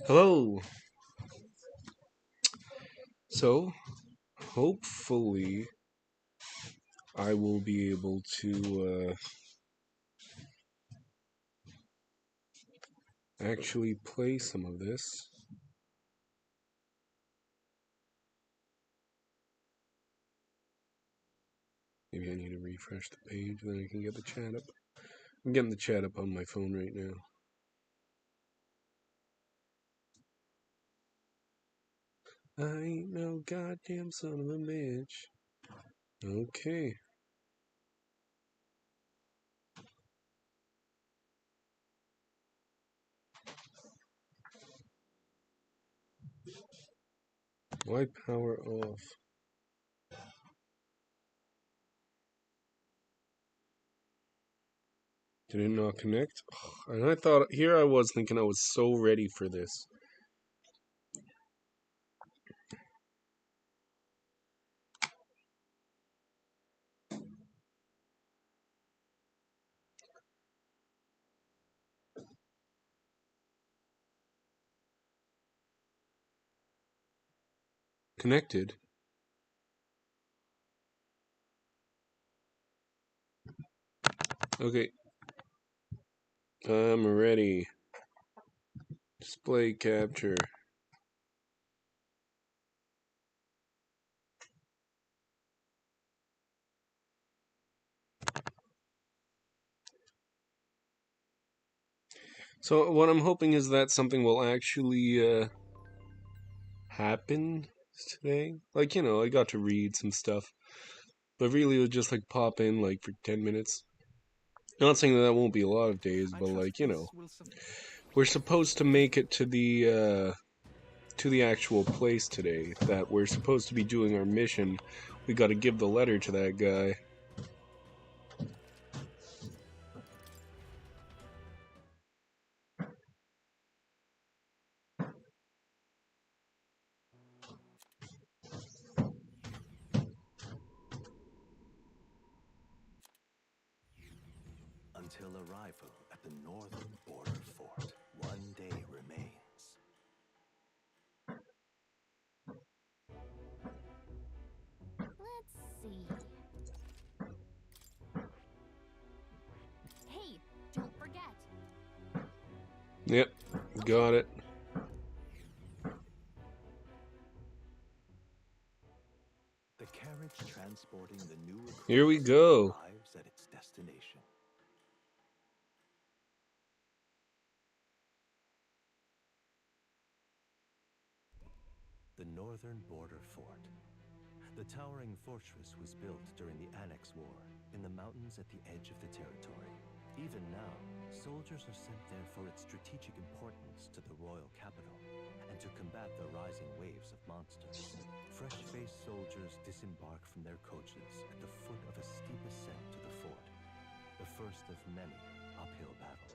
Hello. So, hopefully, I will be able to actually play some of this. Maybe I need to refresh the page, then I can get the chat up. I'm getting the chat up on my phone right now. I ain't no goddamn son of a bitch. Okay. Why power off? Did it not connect? And I thought, here I was thinking I was so ready for this. Connected? Okay. I'm ready. Display capture. So what I'm hoping is that something will actually happen today. Like, I got to read some stuff, but really it would just like pop in like for 10 minutes. Not saying that won't be a lot of days, but like, we're supposed to make it to the actual place today that we're supposed to be doing our mission. We got to give the letter to that guy. Until arrival at the northern border fort, one day remains. Let's see. Hey, don't forget. Yep, got it. The carriage transporting the new recruits Here we go. arrives at its destination. The northern border fort. The towering fortress was built during the Annex War in the mountains at the edge of the territory. Even now, soldiers are sent there for its strategic importance to the royal capital and to combat the rising waves of monsters. Fresh-faced soldiers disembark from their coaches at the foot of a steep ascent to the fort, the first of many uphill battles.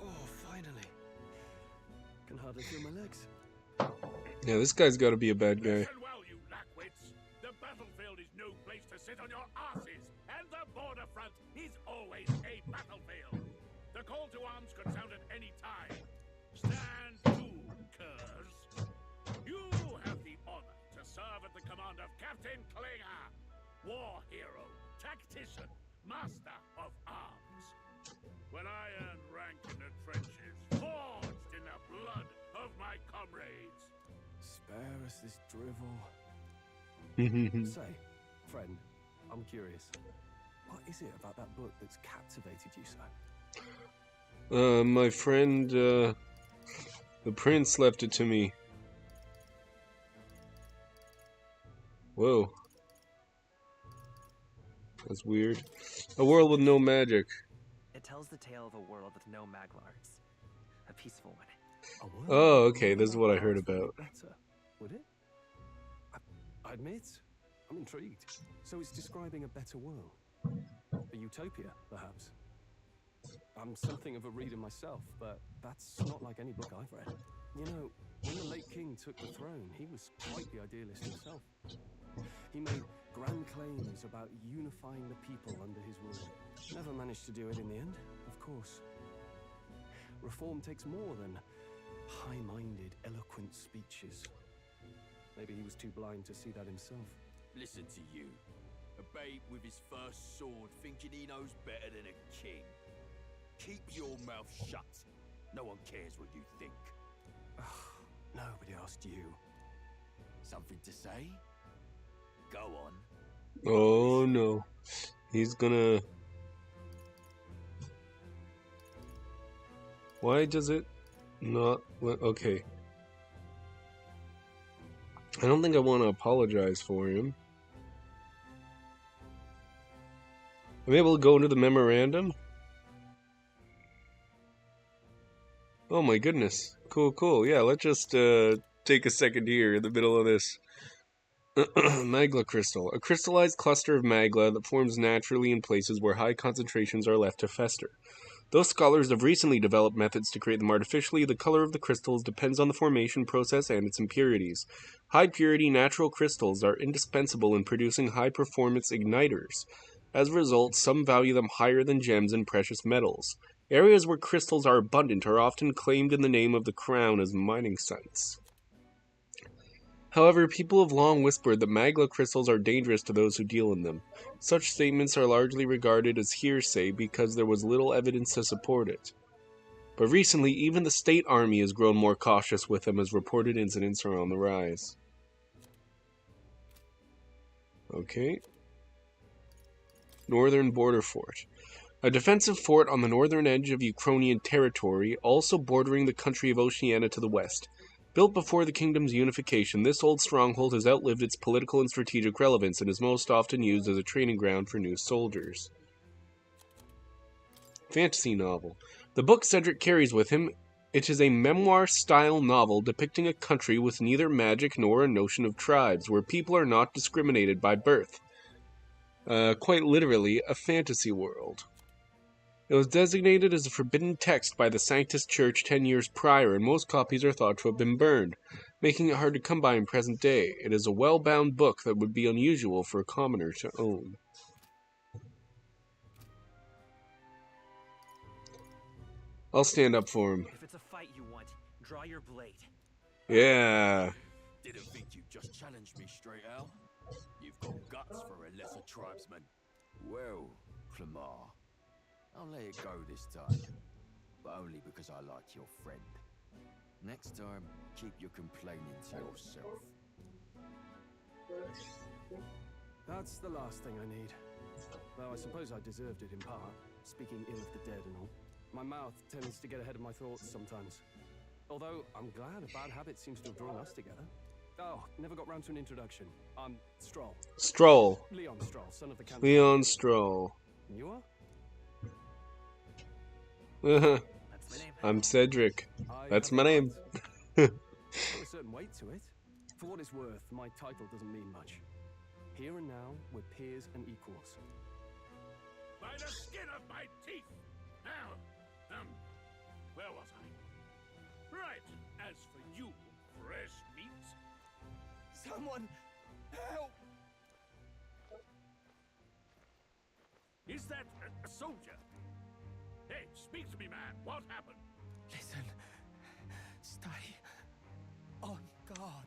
Oh, finally. Can hardly feel my legs. Yeah, this guy's got to be a bad guy. Listen well, you lackwits. The battlefield is no place to sit on your asses, and the border front is always a battlefield. The call to arms could sound at any time. Stand to, curs. You have the honor to serve at the command of Captain Klinger, war hero, tactician, master of arms. When I earned rank in the trenches, forged in the blood of my comrades. Spare us this drivel. Say, friend, I'm curious. What is it about that book that's captivated you so? My friend, the prince left it to me. Whoa. That's weird. A world with no magic. It tells the tale of a world with no Maglards. A peaceful one. Oh, okay, this is what I heard about. Better, would it? I admit, I'm intrigued. So it's describing a better world. A utopia, perhaps. I'm something of a reader myself, but that's not like any book I've read. You know, when the late king King took the throne, he was quite the idealist himself. He made grand claims about unifying the people under his rule. Never managed to do it in the end, of course. Reform takes more than high-minded, eloquent speeches. Maybe he was too blind to see that himself. Listen to you. A babe with his first sword thinking he knows better than a king. Keep your mouth shut. No one cares what you think. Nobody asked you. Something to say? Go on. Oh no. He's gonna... Why does it not... Okay. I don't think I want to apologize for him. I'm able to go into the memorandum? Oh my goodness. Cool, cool. Yeah, let's just take a second here in the middle of this. Magla crystal. A crystallized cluster of magla that forms naturally in places where high concentrations are left to fester. Though scholars have recently developed methods to create them artificially, the color of the crystals depends on the formation process and its impurities. High-purity natural crystals are indispensable in producing high-performance igniters. As a result, some value them higher than gems and precious metals. Areas where crystals are abundant are often claimed in the name of the crown as mining sites. However, people have long whispered that magla crystals are dangerous to those who deal in them. Such statements are largely regarded as hearsay because there was little evidence to support it. But recently, even the state army has grown more cautious with them as reported incidents are on the rise. Okay. Northern Border Fort. A defensive fort on the northern edge of Ukrainian territory, also bordering the country of Oceania to the west. Built before the kingdom's unification, this old stronghold has outlived its political and strategic relevance and is most often used as a training ground for new soldiers. Fantasy novel. The book Cedric carries with him, it is a memoir-style novel depicting a country with neither magic nor a notion of tribes, where people are not discriminated by birth. Quite literally, a fantasy world. It was designated as a forbidden text by the Sanctus Church 10 years prior, and most copies are thought to have been burned, making it hard to come by in present day. It is a well-bound book that would be unusual for a commoner to own. I'll stand up for him. If it's a fight you want, draw your blade. Yeah. Didn't think you'd just challenge me straight out. You've got guts for a lesser tribesman. Well, Clamar, I'll let it go this time, but only because I like your friend. Next time, keep your complaining to yourself. That's the last thing I need. Though I suppose I deserved it in part, speaking ill of the dead and all. My mouth tends to get ahead of my thoughts sometimes. Although, I'm glad a bad habit seems to have drawn us together. Oh, never got round to an introduction. I'm Stroll. Stroll. Leon Stroll, son of the Count. Leon Stroll. And you are? That's my name. I'm Cedric. I That's have my a name. got a certain weight to it. For what it's worth, my title doesn't mean much. Here and now, we're peers and equals. By the skin of my teeth! Now, where was I? Right, as for you, fresh meat. Someone, help! Is that a soldier? Hey, speak to me, man. What happened? Listen, stay on guard.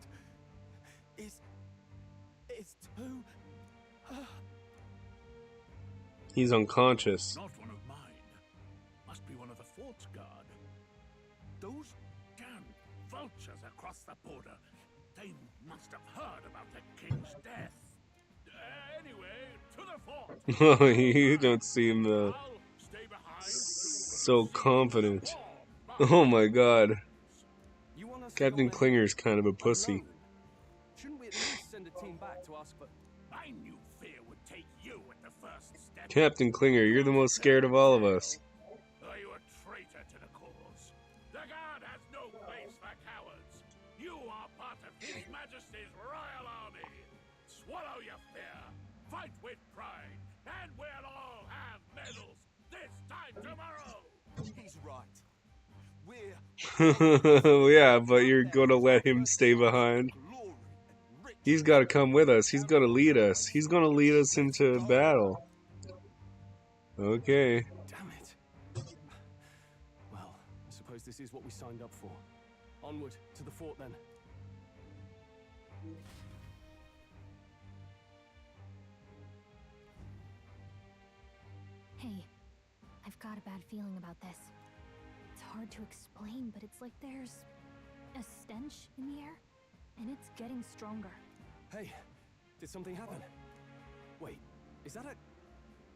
It's too... He's unconscious. Not one of mine. Must be one of the fort's guard. Those damn vultures across the border. They must have heard about the king's death. Anyway, to the fort. Oh, you don't seem I'll stay behind so to confident. warm Oh my god. You want us to Captain go in Klinger's kind of a pussy. alone? Shouldn't we at least send a team back to ask for... I knew fear would take you at the first step. Captain Klinger, you're the most scared of all of us. Are you a traitor to the cause? The guard has no place for cowards. You are part of His Majesty's Royal Army. Swallow your fear. Fight with pride. And we'll all have medals this time tomorrow. He's right. Yeah, but you're gonna let him stay behind. He's gotta come with us. He's gonna lead us. He's gonna lead us into battle. Okay. Damn it. Well, I suppose this is what we signed up for. Onward to the fort then. Hey, I've got a bad feeling about this. It's hard to explain, but it's like there's a stench in the air, and it's getting stronger. Hey, did something happen? Wait, is that a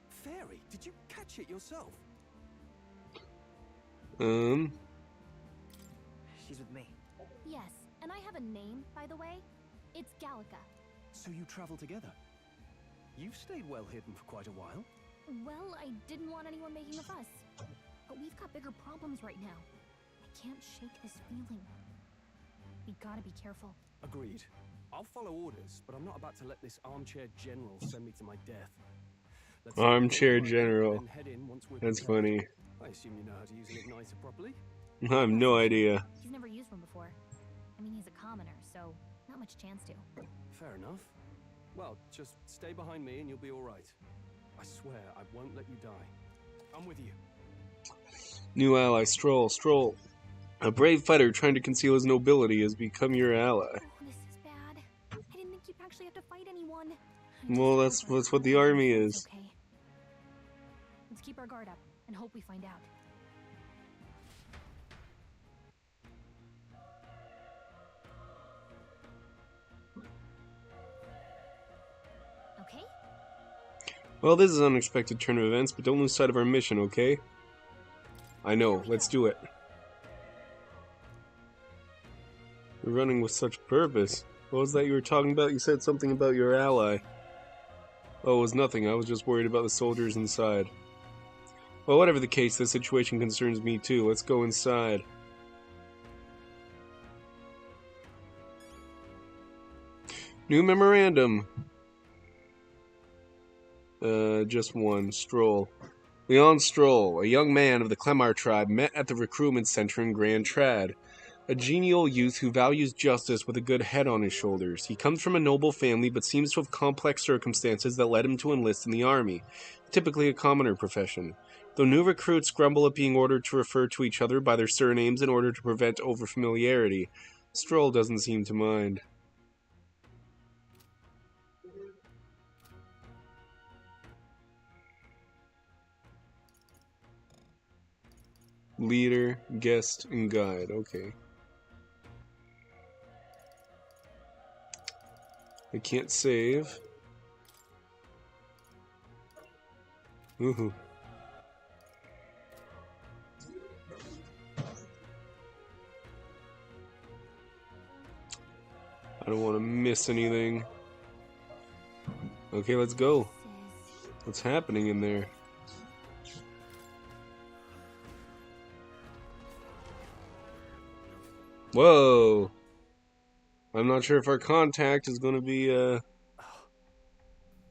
fairy? Did you catch it yourself? She's with me. Yes, and I have a name, by the way. It's Gallica. So you travel together? You've stayed well hidden for quite a while. Well, I didn't want anyone making a fuss. But we've got bigger problems right now. I can't shake this feeling. We gotta be careful. Agreed. I'll follow orders, but I'm not about to let this armchair general send me to my death. Let's Armchair general. then head in once we're That's prepared. funny. I assume you know how to use an igniter properly? I have no idea. He's never used one before. I mean, he's a commoner, so not much chance to. Fair enough. Well, just stay behind me and you'll be all right. I swear I won't let you die. I'm with you. New ally, Stroll. Stroll. A brave fighter trying to conceal his nobility has become your ally. Oh, this is bad. I didn't think you'd actually have to fight anyone. Well, that's what the army is. Okay. Let's keep our guard up and hope we find out. Okay? Well, this is an unexpected turn of events, but don't lose sight of our mission, okay? I know, let's do it. You're running with such purpose. What was that you were talking about? You said something about your ally. Oh, it was nothing. I was just worried about the soldiers inside. Well, whatever the case, this situation concerns me too. Let's go inside. New memorandum. Just one. Stroll. Leon Stroll, a young man of the Clemar tribe, met at the recruitment center in Grand Trad. A genial youth who values justice with a good head on his shoulders. He comes from a noble family, but seems to have complex circumstances that led him to enlist in the army, typically a commoner profession. Though new recruits grumble at being ordered to refer to each other by their surnames in order to prevent overfamiliarity, Stroll doesn't seem to mind. Leader, guest, and guide. Okay. I can't save. Ooh. I don't want to miss anything. Okay, let's go. What's happening in there? Whoa! I'm not sure if our contact is going to be,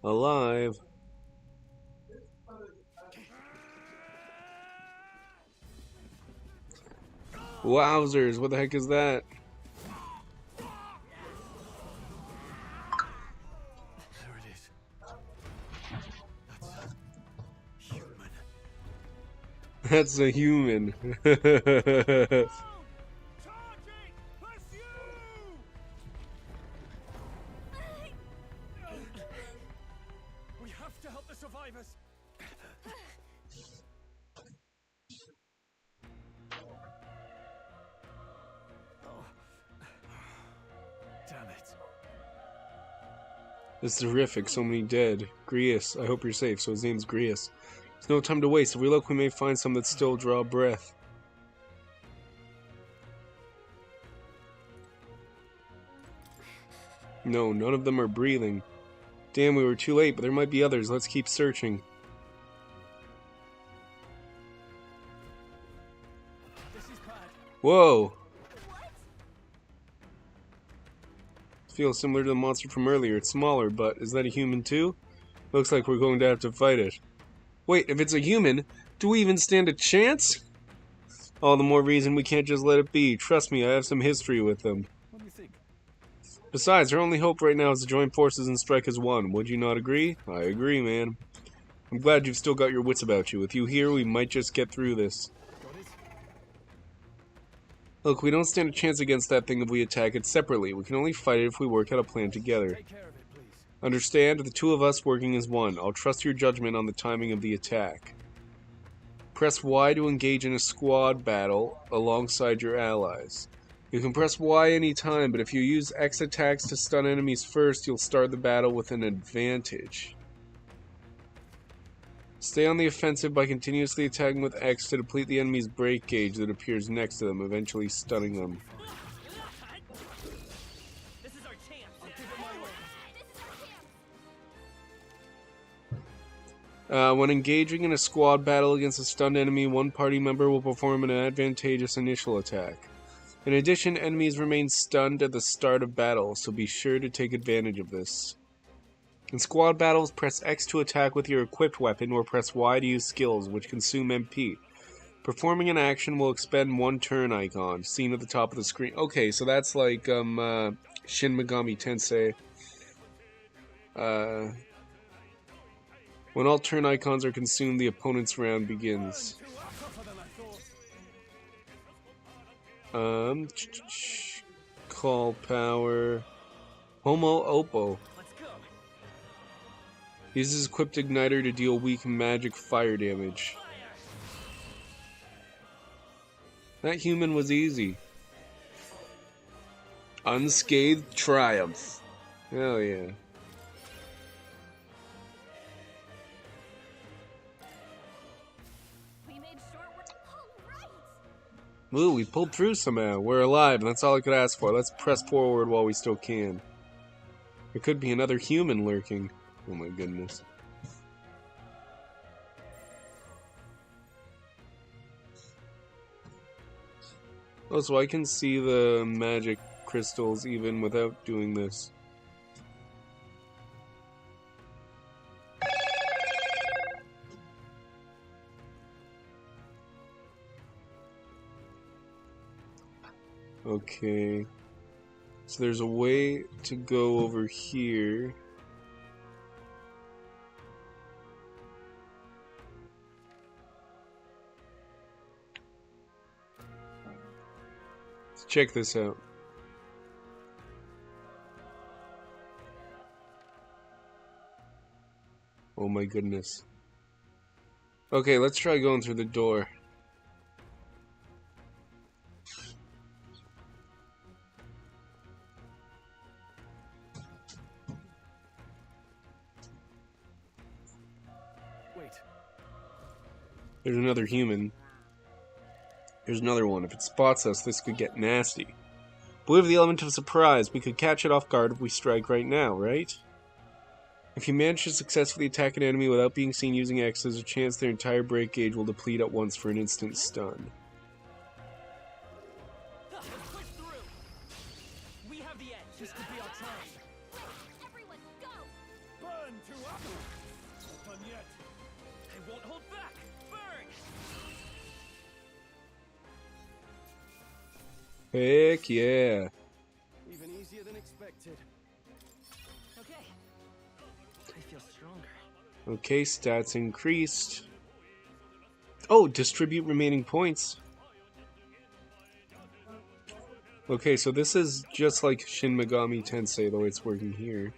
alive. Wowzers, what the heck is that? There it is. That's That's human. a human. We have to help the survivors. Oh. Damn it. This is horrific, so many dead. Grius, I hope you're safe, so his name's Grius. There's no time to waste. If we look, we may find some that still draw breath. No, none of them are breathing. Damn, we were too late, but there might be others. Let's keep searching. This is bad. Whoa! Feels similar to the monster from earlier. It's smaller, but is that a human too? Looks like we're going to have to fight it. Wait, if it's a human, do we even stand a chance? All the more reason we can't just let it be. Trust me, I have some history with them. What do you think? Besides, our only hope right now is to join forces and strike as one. Would you not agree? I agree, man. I'm glad you've still got your wits about you. With you here, we might just get through this. Got it? Look, we don't stand a chance against that thing if we attack it separately. We can only fight it if we work out a plan together. Take care of it, please. Understand? The two of us working as one. I'll trust your judgment on the timing of the attack. Press Y to engage in a squad battle alongside your allies. You can press Y anytime, but if you use X attacks to stun enemies first, you'll start the battle with an advantage. Stay on the offensive by continuously attacking with X to deplete the enemy's break gauge that appears next to them, eventually stunning them. This is our chance. When engaging in a squad battle against a stunned enemy, one party member will perform an advantageous initial attack. In addition, enemies remain stunned at the start of battle, so be sure to take advantage of this. In squad battles, press X to attack with your equipped weapon, or press Y to use skills, which consume MP. Performing an action will expend one turn icon, seen at the top of the screen. Okay, so that's like Shin Megami Tensei. When all turn icons are consumed, the opponent's round begins. Call power. Homo Oppo. Uses equipped igniter to deal weak magic fire damage. That human was easy. Unscathed triumph. Hell yeah. We made short work. All right. Ooh, we pulled through somehow. We're alive, and that's all I could ask for. Let's press forward while we still can. There could be another human lurking. Oh my goodness. Oh, so I can see the magic crystals even without doing this. Okay. So there's a way to go over here. Let's check this out. Oh my goodness. Okay, let's try going through the door. Wait. There's another human. Here's another one. If it spots us, this could get nasty. But we have the element of surprise. We could catch it off guard if we strike right now, right? If you manage to successfully attack an enemy without being seen using X, there's a chance their entire break gauge will deplete at once for an instant stun. Let's push through. We have the edge. This could be our chance. Everyone, go. Burn to up. Not done yet. I won't hold back. Burn. Heck yeah. Even easier than expected. Okay. I feel stronger. Okay, stats increased. Oh, distribute remaining points. Okay, so this is just like Shin Megami Tensei, the way it's working here.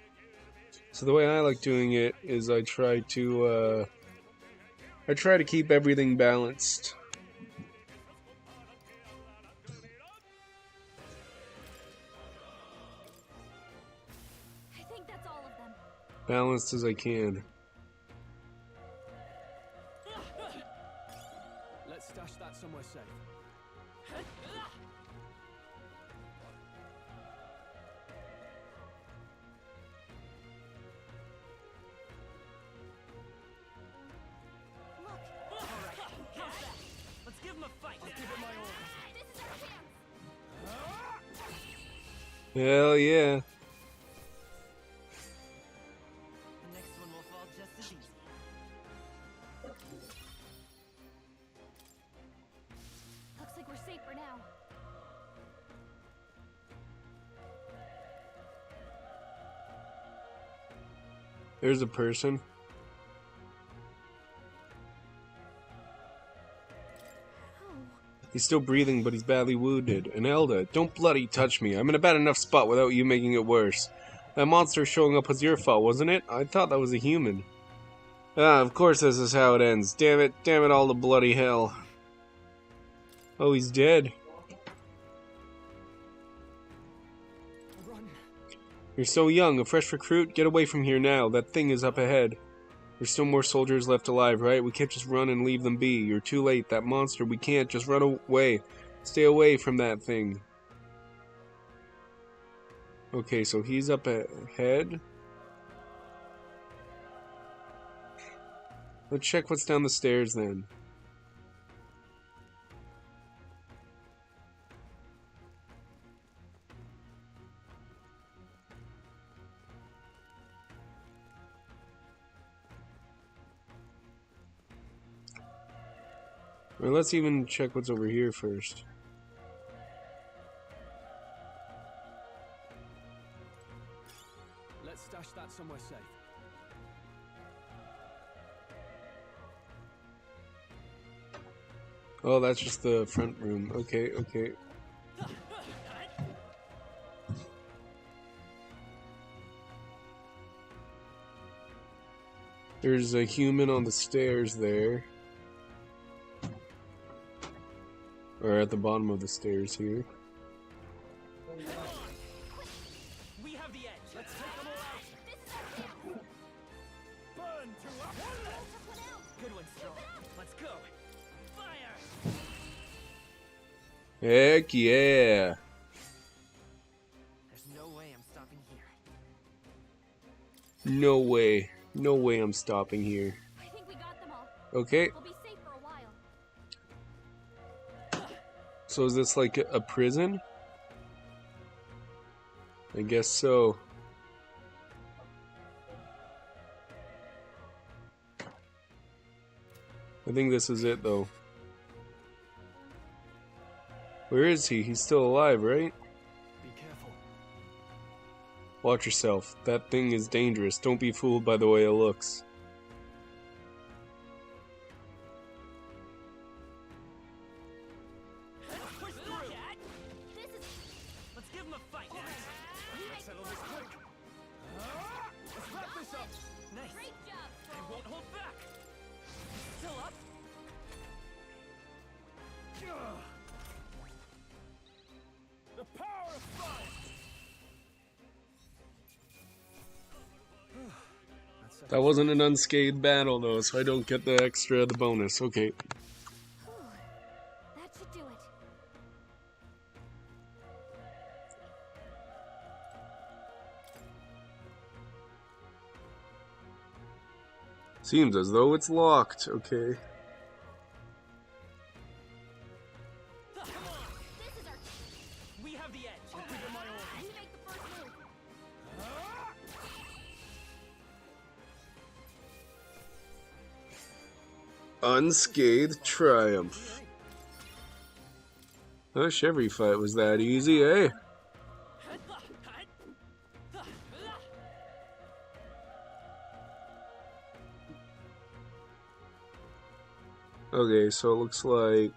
So the way I like doing it is I try to keep everything balanced. I think that's all of them. Balanced as I can. Let's stash that somewhere safe. Look, All right. How's that? Let's give him a fight. I'll give it my all. this is our chance. Hell yeah. The next one will fall just as easy. Looks like There's a person. He's still breathing, but he's badly wounded. And Elda, don't bloody touch me. I'm in a bad enough spot without you making it worse. That monster showing up was your fault, wasn't it? I thought that was a human. Ah, of course this is how it ends. Damn it all to bloody hell. Oh, he's dead. Run. You're so young, a fresh recruit. Get away from here now. That thing is up ahead. There's still more soldiers left alive, right? We can't just run and leave them be. You're too late. That monster, we can't. Just run away. Stay away from that thing. Okay, so he's up ahead. Let's check what's down the stairs then. Or let's even check what's over here first. Let's stash that somewhere safe. Oh, that's just the front room. Okay. There's a human on the stairs there. Or at the bottom of the stairs here. We have the edge. Let's take them all out. Burn to us! Good one, Stroll. Let's go. Fire! Heck yeah! There's no way I'm stopping here. No way. No way I'm stopping here. I think we got them all. Okay, We'll be safe for a while. so is this like a prison? I guess so. I think this is it though. Where is he? He's still alive, right? Be careful. Watch yourself. That thing is dangerous. Don't be fooled by the way it looks. Push through. This is Let's give him a fight. Let's settle this quick. Let's wrap this up. Nice. great job, I Stroll. won't hold back. Still up? The power of fire. That wasn't an unscathed battle though, so I don't get the the bonus. Okay. Whew. That should do it. Seems as though it's locked. Okay. This is our We have the edge. we make the first move. Unscathed triumph. Gosh, every fight was that easy, eh? Okay, so it looks like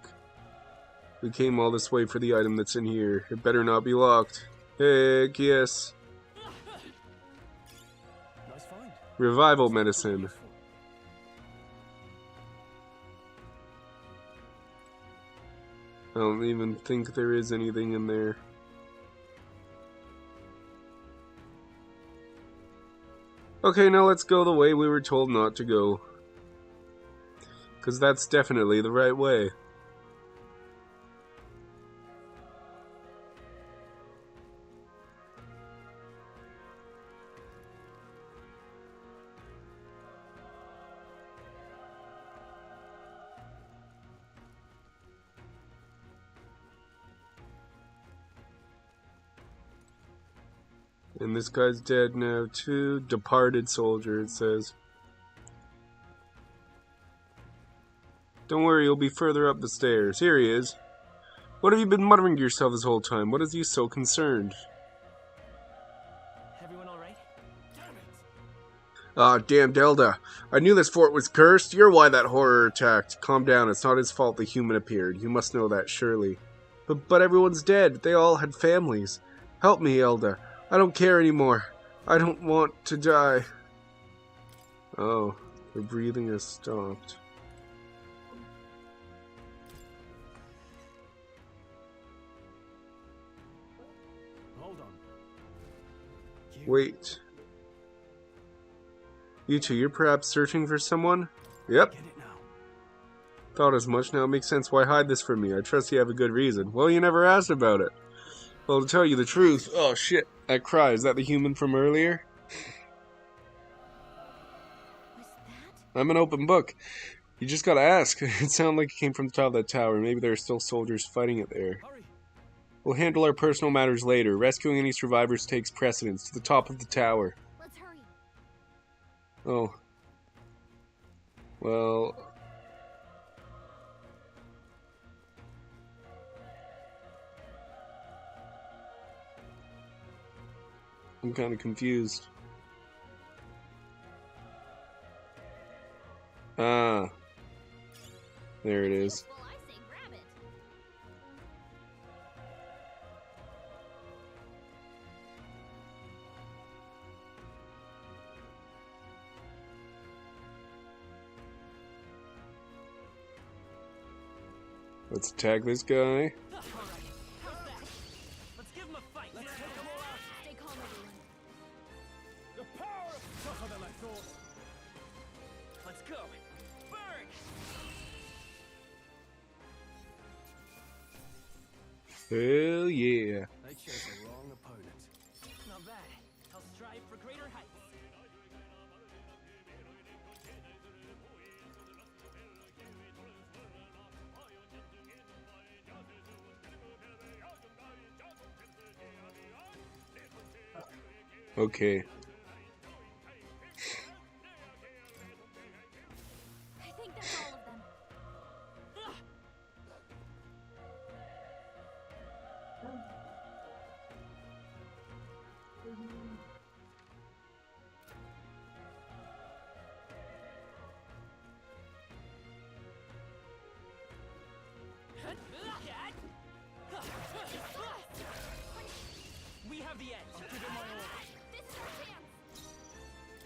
we came all this way for the item that's in here. It better not be locked. Heck yes. Nice find. Revival medicine. I don't even think there is anything in there. Okay, now let's go the way we were told not to go. 'Cause that's definitely the right way. And this guy's dead now too. Departed soldier, it says. Don't worry, you'll be further up the stairs. Here he is. What have you been muttering to yourself this whole time? What has you so concerned? Everyone all right? Damn it. Ah, damn Delta. I knew this fort was cursed. You're why that horror attacked. Calm down, it's not his fault the human appeared. You must know that, surely. But everyone's dead. They all had families. Help me, Elda. I don't care anymore. I don't want to die. Oh, the breathing has stopped. Hold on. Wait. You two, you're perhaps searching for someone? Yep. Get it now. Thought as much. Now it makes sense. Why hide this from me? I trust you have a good reason. Well, you never asked about it. Well, to tell you the truth... Oh, shit. That cry, is that the human from earlier? Was that? I'm an open book. You just gotta ask. It sounded like it came from the top of that tower. Maybe there are still soldiers fighting it there. Hurry. We'll handle our personal matters later. Rescuing any survivors takes precedence. To the top of the tower. Let's hurry. Oh. Well... I'm kind of confused. Ah. There it is. Well, I say grab it. Let's attack this guy. Let's give him a fight. Let's take him all out. Stay calm, everyone. The power of tougher than I thought. Let's go. Burn! Hell yeah. They chose the wrong opponent. Not bad. I'll strive for greater heights. Okay. I think that's all of them. We have the edge. Give it my all. This is our chance.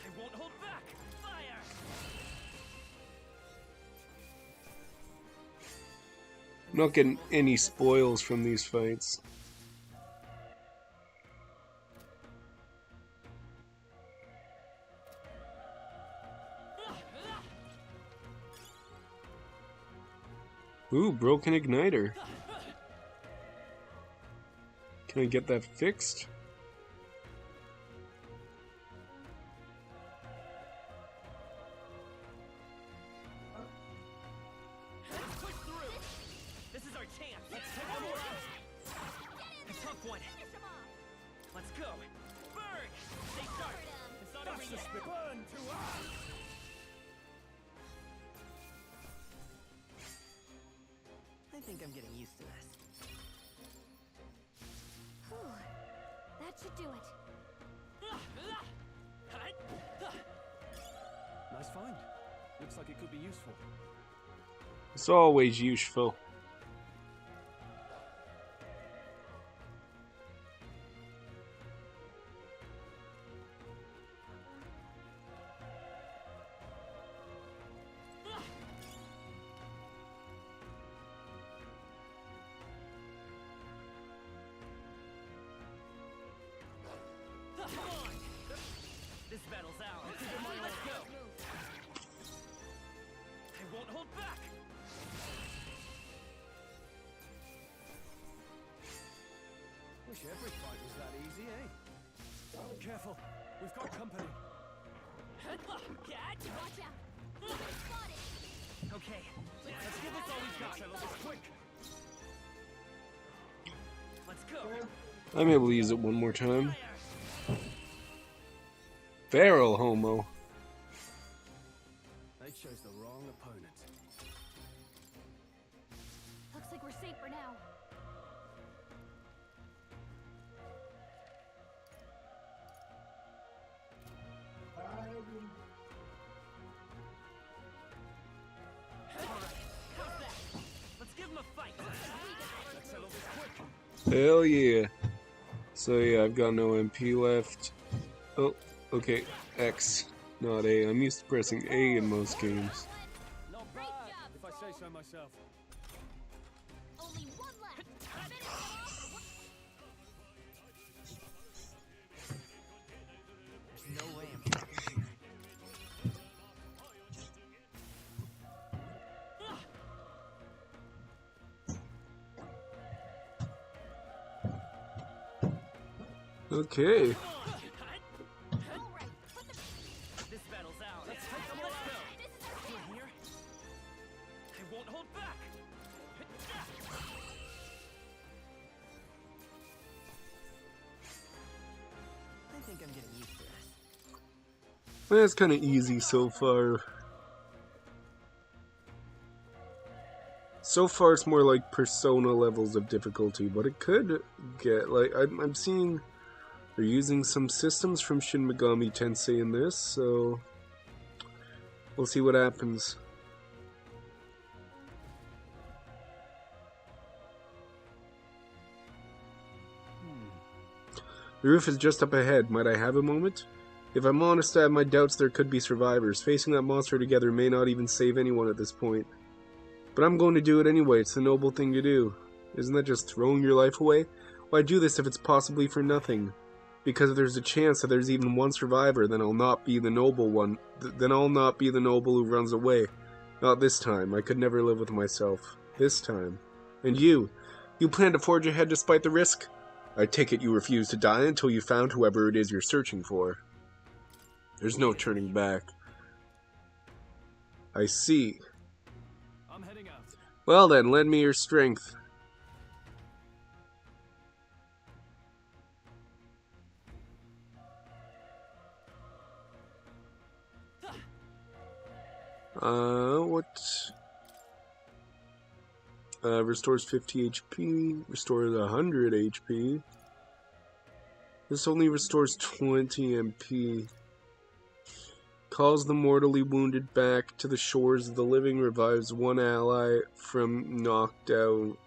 I won't hold back. Fire! I'm not getting any spoils from these fights. Ooh, broken igniter. Can I get that fixed? Push through. This is our chance. Let's take him all out. A tough one. Finish him off. Let's go. Burn! Stay sharp. It's not over yet. Burn to us. I think I'm getting used to this. Whew. That should do it. Nice find. Looks like it could be useful. It's always useful. Come on! This battle's ours. Let's go. I won't hold back. Wish every fight was that easy, eh? Careful, we've got company. Catch! Watch out. Spotted. Okay, let's give this all we've got. Settle this quick. Let's go. I'm able to use it one more time. Fire! Feral homo. They chose the wrong opponent. Looks like we're safe for now. Hell yeah. So yeah, I've got no MP left. Oh, okay. X, not A. I'm used to pressing A in most games. Not bad, if I say so myself. Only one left. There's no way I'm stopping here. Okay. This battle's ours. Let's go. Through here. I won't hold back. I think I'm getting used to this. That's kind of easy so far. So far, it's more like Persona levels of difficulty, but it could get like I'm seeing they're using some systems from Shin Megami Tensei in this, so we'll see what happens. The roof is just up ahead. Might I have a moment? If I'm honest, I have my doubts there could be survivors. Facing that monster together may not even save anyone at this point. But I'm going to do it anyway. It's the noble thing to do. Isn't that just throwing your life away? Why do this if it's possibly for nothing? Because if there's a chance that there's even one survivor, then I'll not be the noble one. Then I'll not be the noble who runs away. Not this time. I could never live with myself. This time. And you? You plan to forge ahead despite the risk? I take it you refuse to die until you found whoever it is you're searching for. There's no turning back. I see. I'm heading out. Well then, lend me your strength. What? Restores 50 HP, restores 100 HP. This only restores 20 MP. Calls the mortally wounded back to the shores of the living, revives one ally from knocked out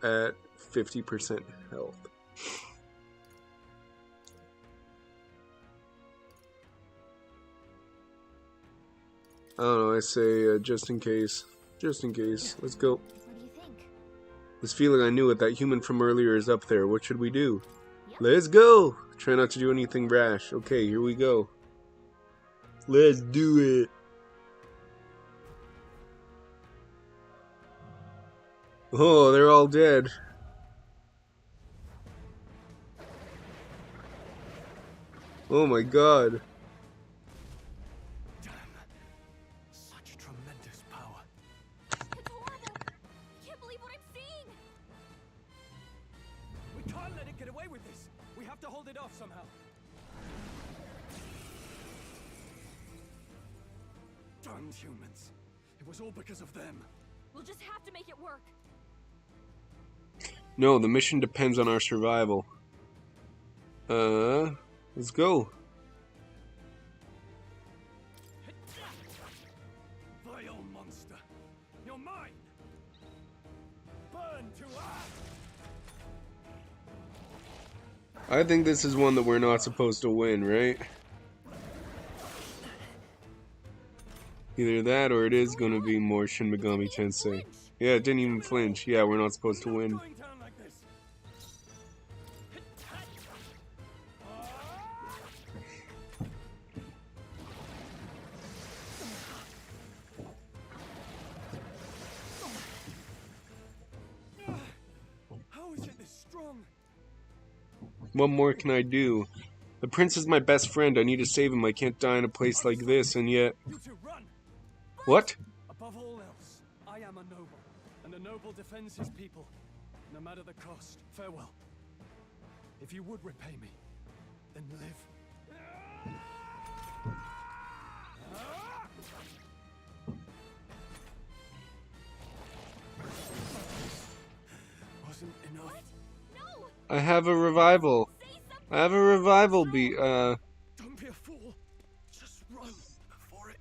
at 50% health. I don't know, I say just in case. Just in case. Let's go. What do you think? This feeling I knew it, that human from earlier is up there. What should we do? Yep. Let's go! Try not to do anything rash. Okay, here we go. Let's do it! Oh, they're all dead. Oh my god. Damn. Such tremendous power. It's horrible. I can't believe what I'm seeing. We can't let it get away with this. We have to hold it off somehow. Damn humans. It was all because of them. We'll just have to make it work. No, the mission depends on our survival. Let's go. Vile monster. You're mine. Burn to earth. I think this is one that we're not supposed to win, right? Either that or it is gonna be more Shin Megami Tensei. Yeah, it didn't even flinch. Yeah, we're not supposed to win. Going down like this. How is it this strong? What more can I do? The prince is my best friend. I need to save him. I can't die in a place like this, and yet... You two run. What? Above all else, I am a noble, and a noble defends his people, no matter the cost. Farewell. If you would repay me, then live. Wasn't enough. No! I have a revival. Say something! I have a revival beat. Don't be a fool. Just run before it.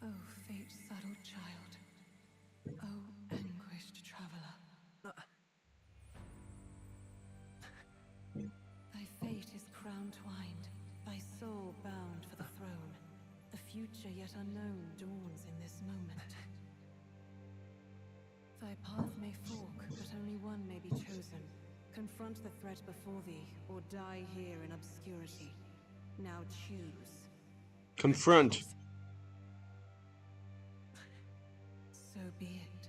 Oh, fate, subtle child. Oh, future yet unknown dawns in this moment. Thy path may fork, but only one may be chosen. Confront the threat before thee, or die here in obscurity. Now choose. Confront. So be it.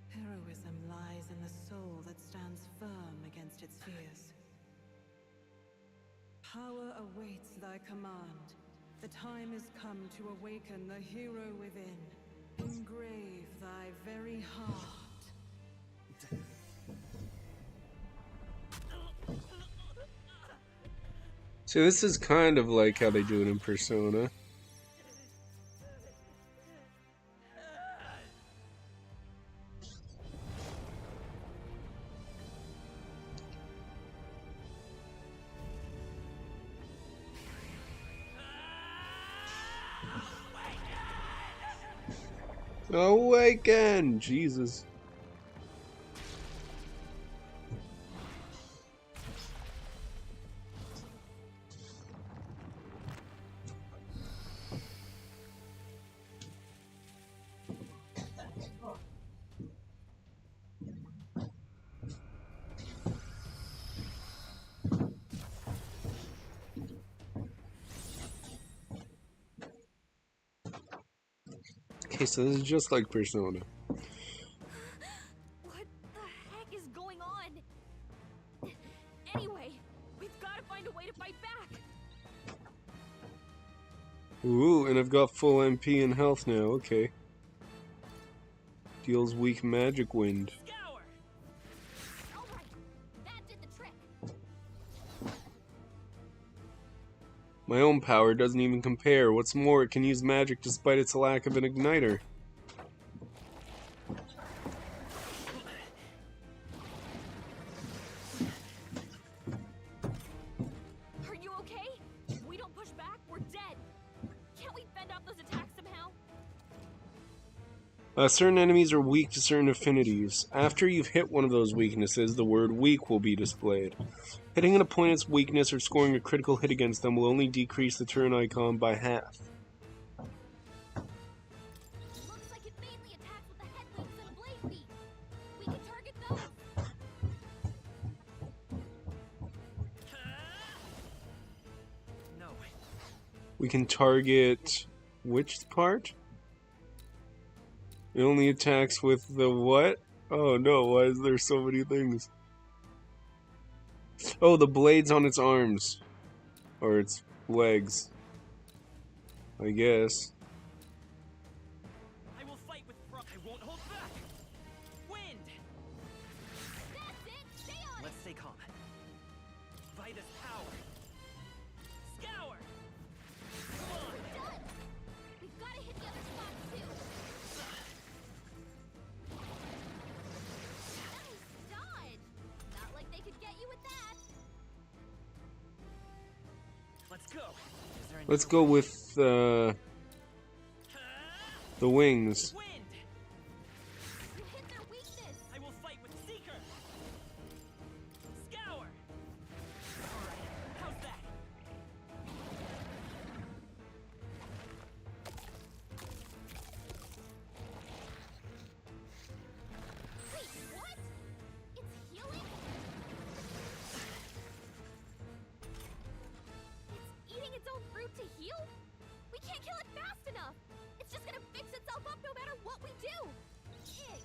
Heroism lies in the soul that stands firm against its fears. Power awaits thy command. The time has come to awaken the hero within. Engrave thy very heart. So this is kind of like how they do it in Persona. Awaken! Jesus. Okay, so this is just like Persona. What the heck is going on? Anyway, we've got to find a way to fight back. Ooh, and I've got full MP and health now, okay. Deals weak magic wind. Scour! Alright, that did the trick. My own power doesn't even compare. What's more, it can use magic despite its lack of an igniter. Are you okay? If we don't push back, we're dead. Can't we fend off those attacks somehow? Certain enemies are weak to certain affinities. After you've hit one of those weaknesses, the word weak will be displayed. Hitting an opponent's weakness or scoring a critical hit against them will only decrease the turn icon by half. Looks like it mainly attacks with the head wings and blade feet. We can target those. No. We can target which part? It only attacks with the what? Oh no, why is there so many things? Oh, the blades on its arms. Or its legs. I guess. I will fight with pride. I won't hold back. Wind! That's it. Stay on Let's stay calm. By this power. Scour! Come on! it. Done. We've got to hit the other spots too. Nice dodge. Not like they could get you with that. Let's go. Is there any Let's go with the wings. Wind! You hit their weakness. I will fight with Seeker! Scour! Alright, how's that? Wait, what? It's healing? It's eating its own fruit to heal? We can't kill it fast enough. It's just gonna fix itself up no matter what we do. Ick.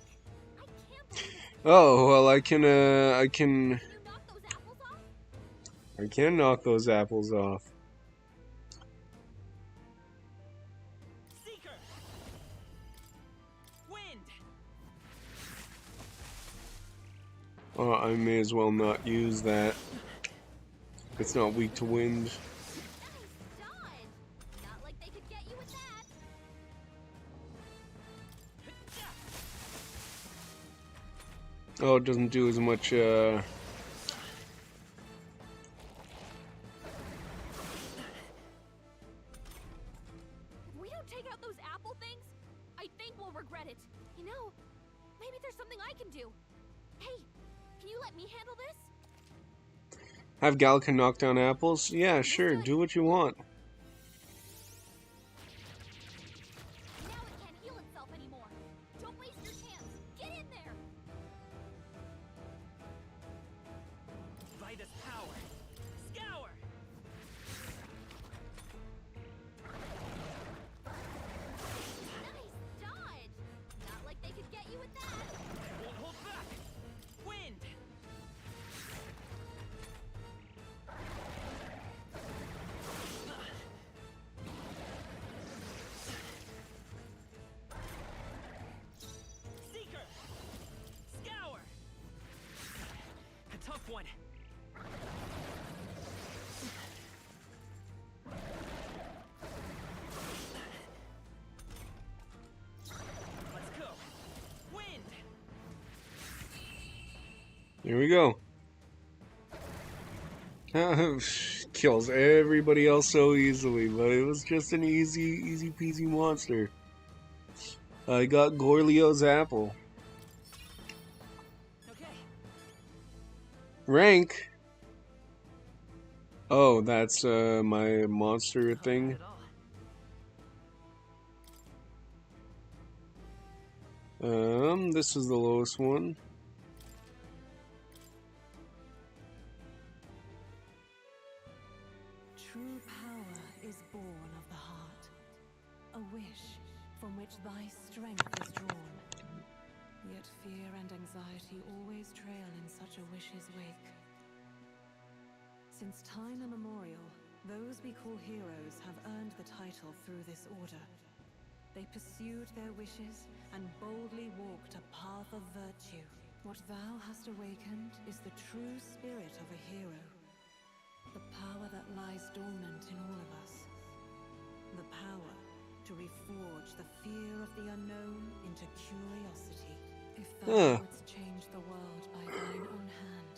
I can't believe it. Oh, well, I Can you knock those apples off? can knock those apples off. Seeker! Wind! Oh, I may as well not use that. It's not weak to wind. Nice dodge. Not like they could get you with that. Oh, it doesn't do as much, If we don't take out those apple things, I think we'll regret it. You know, maybe there's something I can do. Hey, can you let me handle this? Have Gallica knock down apples? Yeah, sure, do what you want. one. Let's go. Wind. There we go. Kills everybody else so easily, but it was just an easy peasy monster. I got Gorlio's apple. Okay. Rank. Oh, that's my monster Not thing. bad at all. This is the lowest one. True power is born of the heart, a wish from which thy strength is drawn. Yet fear and anxiety always trail in such a wish's wake. Since time immemorial, those we call heroes have earned the title through this order. They pursued their wishes and boldly walked a path of virtue. What thou hast awakened is the true spirit of a hero. The power that lies dormant in all of us. The power to reforge the fear of the unknown into curiosity. If thou wouldst change the world by thine own hand,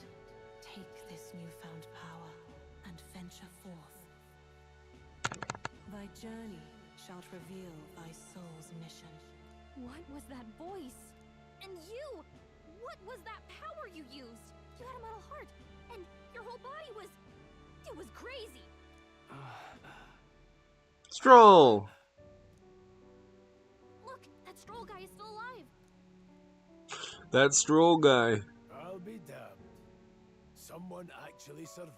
take this newfound power and venture forth. Thy journey shalt reveal thy soul's mission. What was that voice? And you! What was that power you used? You had a metal heart, and your whole body was... It was crazy! Stroll! Look, that Stroll guy is still alive! That Stroll guy. I'll be damned. Someone actually survived.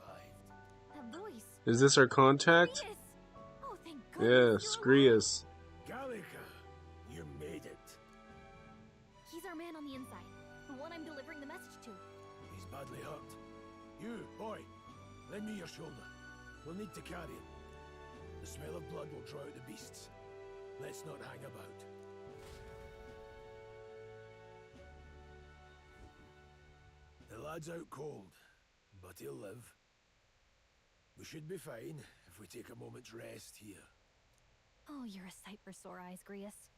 That voice... Is this our contact? Grius! Oh, thank goodness Yes, you're alive. Grius. Gallica, you made it. He's our man on the inside, the one I'm delivering the message to. He's badly hurt. You, boy, lend me your shoulder. We'll need to carry him. The smell of blood will draw out the beasts. Let's not hang about. The lad's out cold, but he'll live. We should be fine if we take a moment's rest here. Oh, you're a sight for sore eyes, Grius.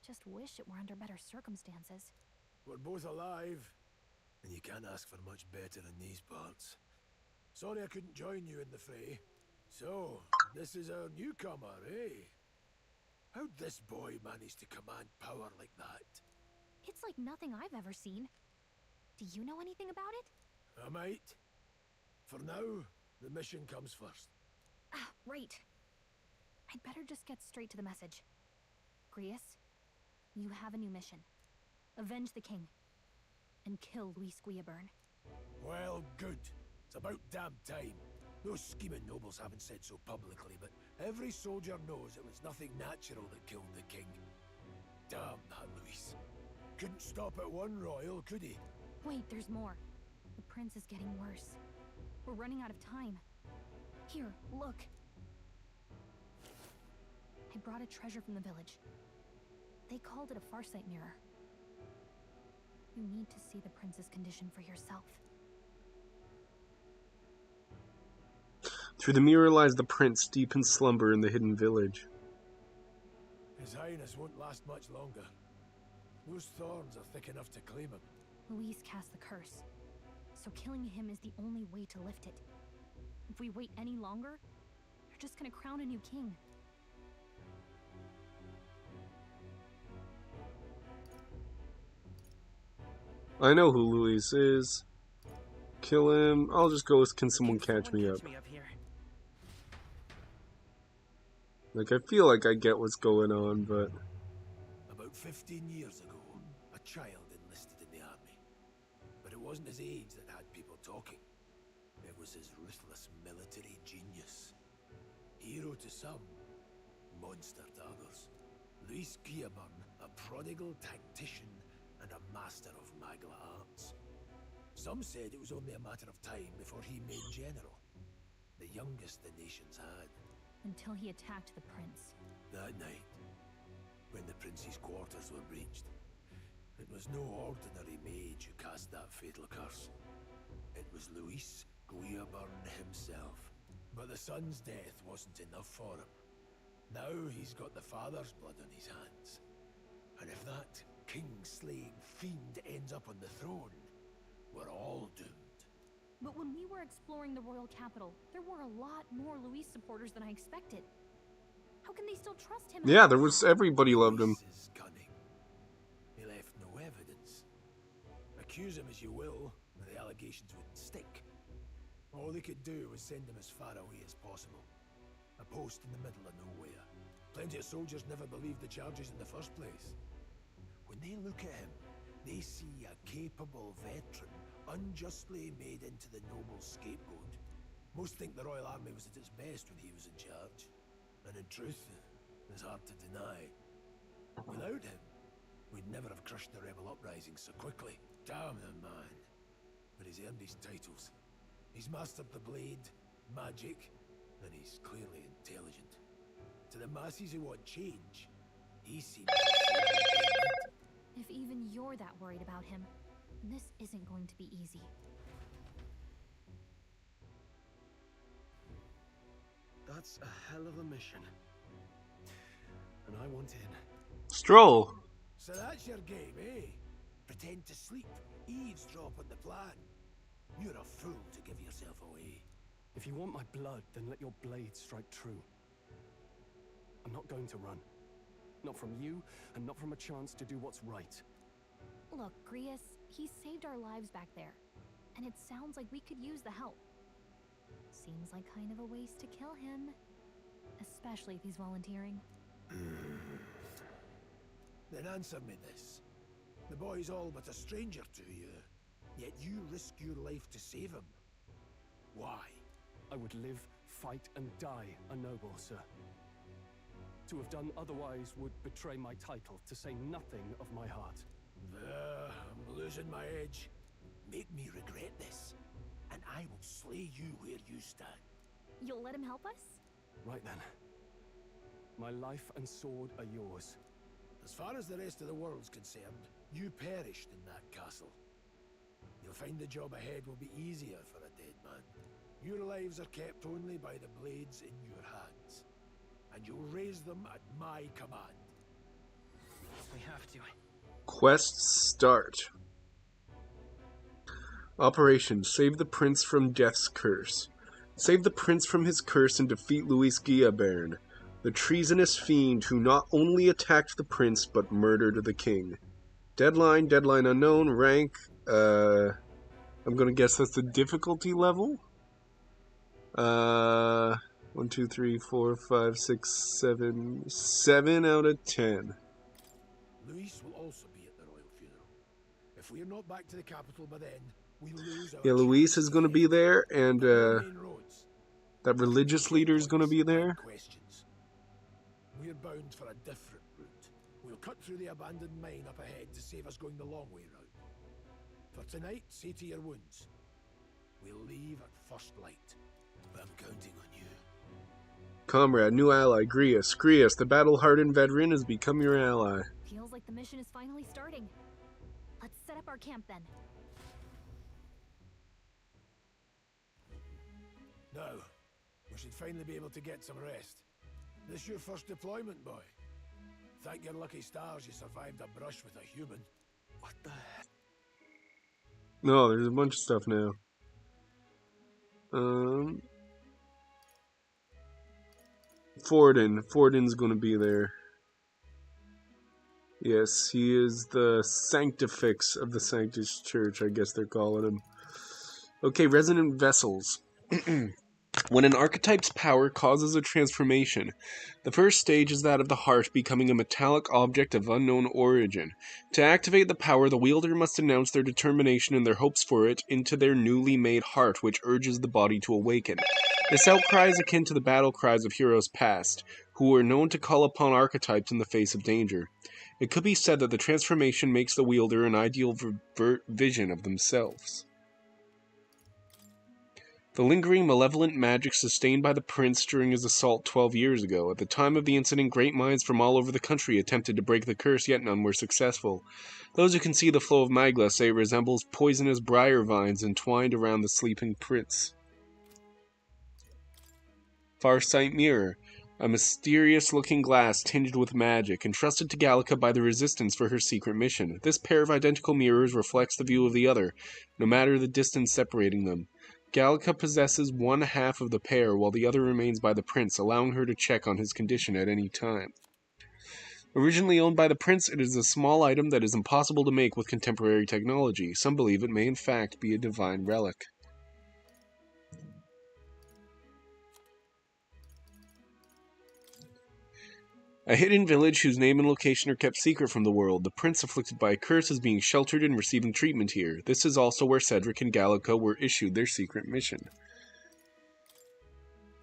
Just wish it were under better circumstances. We're both alive, and you can't ask for much better in these parts. Sorry I couldn't join you in the fray. So, this is our newcomer, eh? How'd this boy manage to command power like that? It's like nothing I've ever seen. Do you know anything about it? I might. For now, the mission comes first. Ah, right. I'd better just get straight to the message. Grius, you have a new mission. Avenge the king. And kill Luis Guillaburn. Well, good. It's about damn time. Those scheming nobles haven't said so publicly, but every soldier knows it was nothing natural that killed the king. Damn that Luis. Couldn't stop at one royal, could he? Wait, there's more. The prince is getting worse. We're running out of time. Here, look. I brought a treasure from the village. They called it a farsight mirror. You need to see the prince's condition for yourself. Through the mirror lies the prince, deep in slumber in the hidden village. His Highness won't last much longer. Those thorns are thick enough to claim him. Luis cast the curse, so killing him is the only way to lift it. If we wait any longer, they're just gonna crown a new king. I know who Luis is. Kill him. I'll just go with Can Someone Catch Me Up? Here. Like, I feel like I get what's going on, but... About 15 years ago, a child enlisted in the army. But it wasn't his age that had people talking. It was his ruthless military genius. Hero to some, monster to others. Luis Guillaburn, a prodigal tactician and a master of Magla arts. Some said it was only a matter of time before he made general. The youngest the nations had. Until he attacked the prince. That night, when the prince's quarters were breached, it was no ordinary mage who cast that fatal curse. It was Luis Guillaburn himself. But the son's death wasn't enough for him. Now he's got the father's blood on his hands. And if that king-slaying fiend ends up on the throne, we're all doomed. But when we were exploring the royal capital, there were a lot more Luis supporters than I expected. How can they still trust him? Yeah, there was everybody loved him. Luis is cunning. He left no evidence. Accuse him as you will, the allegations wouldn't stick. All they could do was send him as far away as possible. A post in the middle of nowhere. Plenty of soldiers never believed the charges in the first place. When they look at him, they see a capable veteran unjustly made into the noble scapegoat. Most think the Royal Army was at its best when he was in charge. And in truth, it's hard to deny. Without him, we'd never have crushed the rebel uprising so quickly. Damn the man. But he's earned his titles. He's mastered the blade, magic, and he's clearly intelligent. To the masses who want change, he seems If even you're that worried about him, this isn't going to be easy. That's a hell of a mission. And I want in. Stroll. So that's your game, eh? Pretend to sleep, eavesdrop on the plan. You're a fool to give yourself away. If you want my blood, then let your blade strike true. I'm not going to run. Not from you, and not from a chance to do what's right. Look, Grius, he saved our lives back there. And it sounds like we could use the help. Seems like kind of a waste to kill him. Especially if he's volunteering. Then answer me this. The boy's all but a stranger to you, yet you risk your life to save him. Why? I would live, fight, and die a noble, sir. To have done otherwise would betray my title, to say nothing of my heart. I'm losing my edge. Make me regret this, and I will slay you where you stand. You'll let him help us? Right then. My life and sword are yours. As far as the rest of the world's concerned, you perished in that castle. You'll find the job ahead will be easier for a dead man. Your lives are kept only by the blades in your hands, and you'll raise them at my command. We have to. Quest start. Operation Save the Prince from Death's Curse. Save the prince from his curse and defeat Luis Guillaburn, the treasonous fiend who not only attacked the prince but murdered the king. Deadline unknown, rank, I'm gonna guess that's the difficulty level? 1, 2, 3, 4, 5, 6, 7, 7 out of 10. Luis will also be at the royal funeral. If we're not back to the capital by then, we lose our Yeah, Luis is gonna be there, and, main roads. that religious leader is gonna be there. Questions. We're bound for a different route. We'll cut through the abandoned mine up ahead to save us going the long way round. For tonight, see to your wounds. We'll leave at first light. I'm counting on you. Comrade, new ally, Grius. Grius, the battle-hardened veteran, has become your ally. Feels like the mission is finally starting. Let's set up our camp then. Now, we should finally be able to get some rest. This your first deployment, boy? Thank your lucky stars you survived a brush with a human. What the heck? No, there's a bunch of stuff now. Fordin's gonna be there. Yes, he is the Sanctifix of the Sanctus Church, I guess they're calling him. Okay, resonant vessels. When an archetype's power causes a transformation, the first stage is that of the heart becoming a metallic object of unknown origin. To activate the power, the wielder must announce their determination and their hopes for it into their newly made heart, which urges the body to awaken. This outcry is akin to the battle cries of heroes past, who were known to call upon archetypes in the face of danger. It could be said that the transformation makes the wielder an ideal vision of themselves. The lingering malevolent magic sustained by the prince during his assault 12 years ago. At the time of the incident, great minds from all over the country attempted to break the curse, yet none were successful. Those who can see the flow of magla say it resembles poisonous briar vines entwined around the sleeping prince. Farsight Mirror. A mysterious-looking glass tinged with magic, entrusted to Gallica by the Resistance for her secret mission. This pair of identical mirrors reflects the view of the other, no matter the distance separating them. Gallica possesses one half of the pair, while the other remains by the prince, allowing her to check on his condition at any time. Originally owned by the prince, it is a small item that is impossible to make with contemporary technology. Some believe it may in fact be a divine relic. A hidden village whose name and location are kept secret from the world. The prince afflicted by a curse is being sheltered and receiving treatment here. This is also where Cedric and Gallica were issued their secret mission.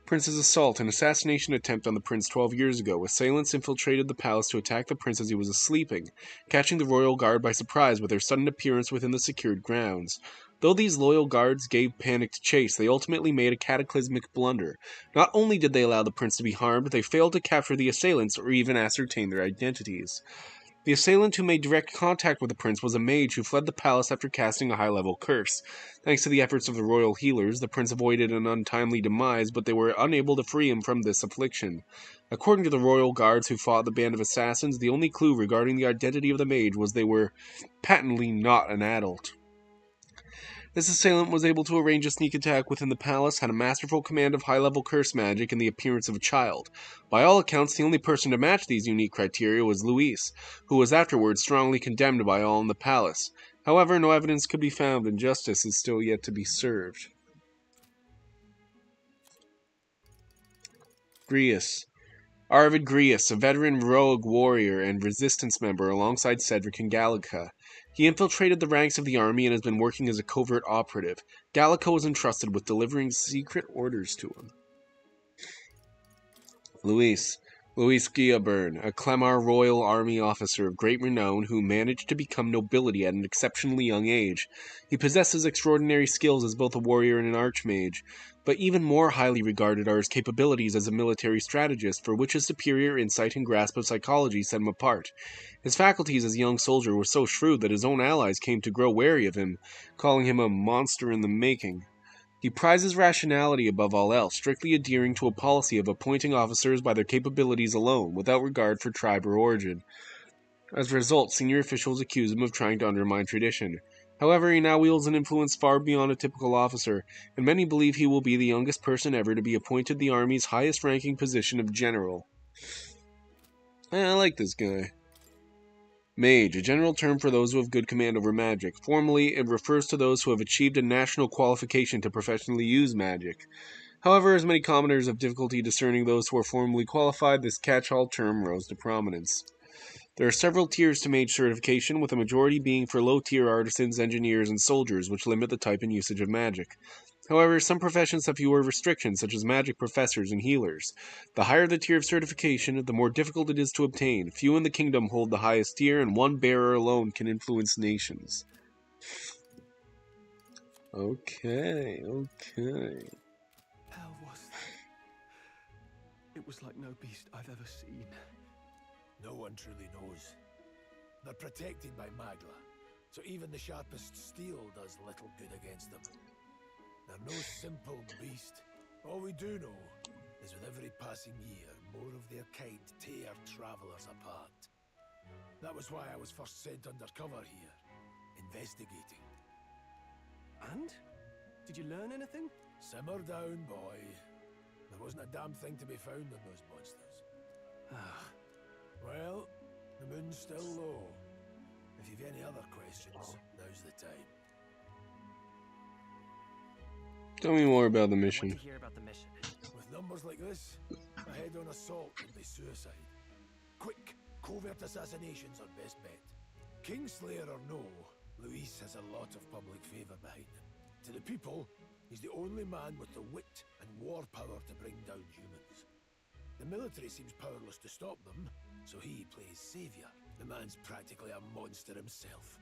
Prince's assault, an assassination attempt on the prince 12 years ago. Assailants infiltrated the palace to attack the prince as he was sleeping, catching the royal guard by surprise with their sudden appearance within the secured grounds. Though these loyal guards gave panicked chase, they ultimately made a cataclysmic blunder. Not only did they allow the prince to be harmed, they failed to capture the assailants or even ascertain their identities. The assailant who made direct contact with the prince was a mage who fled the palace after casting a high-level curse. Thanks to the efforts of the royal healers, the prince avoided an untimely demise, but they were unable to free him from this affliction. According to the royal guards who fought the band of assassins, the only clue regarding the identity of the mage was they were patently not an adult. This assailant was able to arrange a sneak attack within the palace, had a masterful command of high-level curse magic, and the appearance of a child. By all accounts, the only person to match these unique criteria was Luis, who was afterwards strongly condemned by all in the palace. However, no evidence could be found, and justice is still yet to be served. Grius. Arvid Grius, a veteran rogue warrior and resistance member alongside Cedric and Gallica. He infiltrated the ranks of the army and has been working as a covert operative. Gallica was entrusted with delivering secret orders to him. Luis Guillaburn, a Clemar Royal Army officer of great renown who managed to become nobility at an exceptionally young age. He possesses extraordinary skills as both a warrior and an archmage, but even more highly regarded are his capabilities as a military strategist, for which his superior insight and grasp of psychology set him apart. His faculties as a young soldier were so shrewd that his own allies came to grow wary of him, calling him a monster in the making. He prizes rationality above all else, strictly adhering to a policy of appointing officers by their capabilities alone, without regard for tribe or origin. As a result, senior officials accuse him of trying to undermine tradition. However, he now wields an influence far beyond a typical officer, and many believe he will be the youngest person ever to be appointed the Army's highest-ranking position of general. I like this guy. Mage, a general term for those who have good command over magic. Formally, it refers to those who have achieved a national qualification to professionally use magic. However, as many commoners have difficulty discerning those who are formally qualified, this catch-all term rose to prominence. There are several tiers to mage certification, with the majority being for low-tier artisans, engineers, and soldiers, which limit the type and usage of magic. However, some professions have fewer restrictions, such as magic professors and healers. The higher the tier of certification, the more difficult it is to obtain. Few in the kingdom hold the highest tier, and one bearer alone can influence nations. Okay. How was that? It was like no beast I've ever seen. No one truly knows. They're protected by magla, so even the sharpest steel does little good against them. They're no simple beast. All we do know is with every passing year, more of their kind tear travelers apart. That was why I was first sent undercover here, investigating. And? Did you learn anything? Simmer down, boy. There wasn't a damn thing to be found on those monsters. Ah. Well, the moon's still low. If you've any other questions, now's the time. Tell me more about the I want mission. to hear about the mission. With numbers like this, a head-on assault would be suicide. Quick, covert assassinations are best bet. Kingslayer or no, Luis has a lot of public favour behind him. To the people, he's the only man with the wit and war power to bring down humans. The military seems powerless to stop them, so he plays saviour. The man's practically a monster himself.